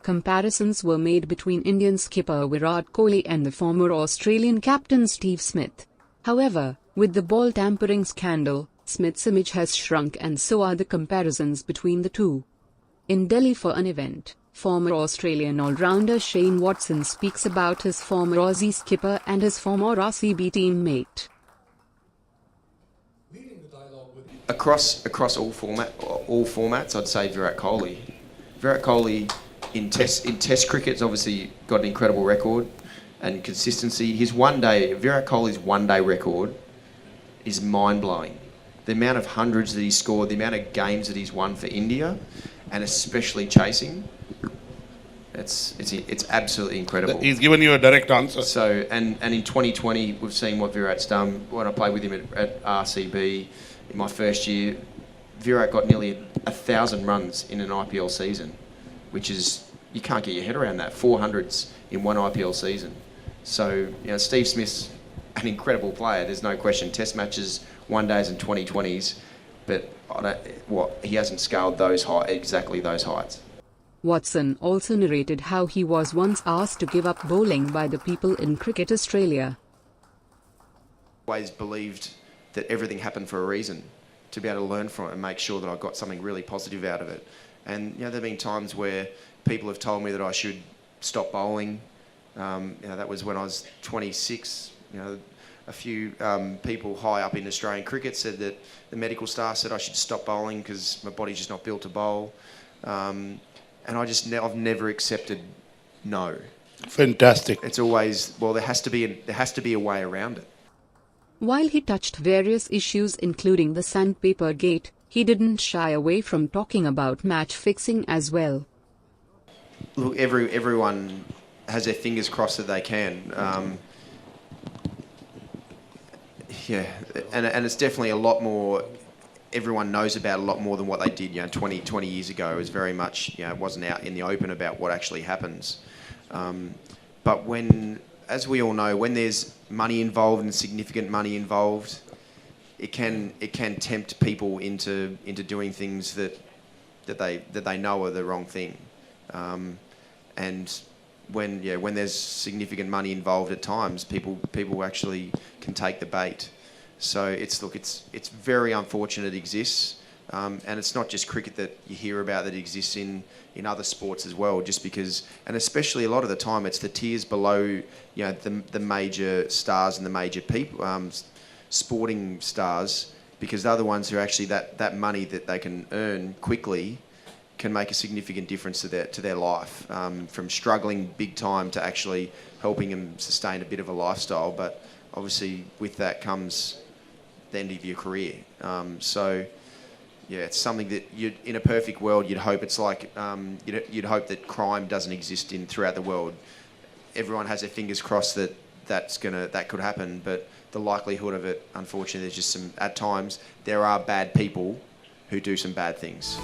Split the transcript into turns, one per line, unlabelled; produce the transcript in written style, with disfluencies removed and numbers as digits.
comparisons were made between Indian skipper Virat Kohli and the former Australian captain Steve Smith. However, with the ball-tampering scandal, Smith's image has shrunk, and so are the comparisons between the two. In Delhi for an event, former Australian all-rounder Shane Watson speaks about his former Aussie skipper and his former Aussie teammate.
Across all formats, I'd say Virat Kohli. Virat Kohli in Test cricket's obviously got an incredible record and consistency. Virat Kohli's one-day record is mind-blowing. The amount of hundreds that he scored, the amount of games that he's won for India, and especially chasing, it's absolutely incredible.
He's given you a direct answer.
So, and in 2020, we've seen what Virat's done. When I played with him at RCB in my first year, Virat got nearly 1,000 runs in an IPL season, which is, you can't get your head around that. 400s in one IPL season. So, Steve Smith's an incredible player. There's no question. Test matches, one days and 2020s, but he hasn't scaled exactly those heights.
Watson also narrated how he was once asked to give up bowling by the people in Cricket Australia.
I always believed that everything happened for a reason, to be able to learn from it and make sure that I got something really positive out of it. And there have been times where people have told me that I should stop bowling. That was when I was 26. A few people high up in Australian cricket said that the medical staff said I should stop bowling because my body's just not built to bowl. And I've never accepted no.
Fantastic.
It's always, there has to be a way around it.
While he touched various issues including the sandpaper gate, he didn't shy away from talking about match fixing as well.
Look, everyone has their fingers crossed that they can. And it's definitely a lot more. Everyone knows about a lot more than what they did 20 years ago. It was very much, it wasn't out in the open about what actually happens. But as we all know, when there's money involved and significant money involved, it can tempt people into doing things that they know are the wrong thing. And when there's significant money involved, at times people actually can take the bait. So it's very unfortunate it exists, and it's not just cricket that you hear about that exists in other sports as well. Just because, and especially a lot of the time, it's the tiers below, the major stars and the major people, sporting stars, because they're the ones who actually that money that they can earn quickly can make a significant difference to their life, from struggling big time to actually helping them sustain a bit of a lifestyle. But obviously, with that comes the end of your career. It's something that in a perfect world, you'd hope it's like, you'd hope that crime doesn't exist throughout the world. Everyone has their fingers crossed that could happen, but the likelihood of it, unfortunately, at times there are bad people who do some bad things.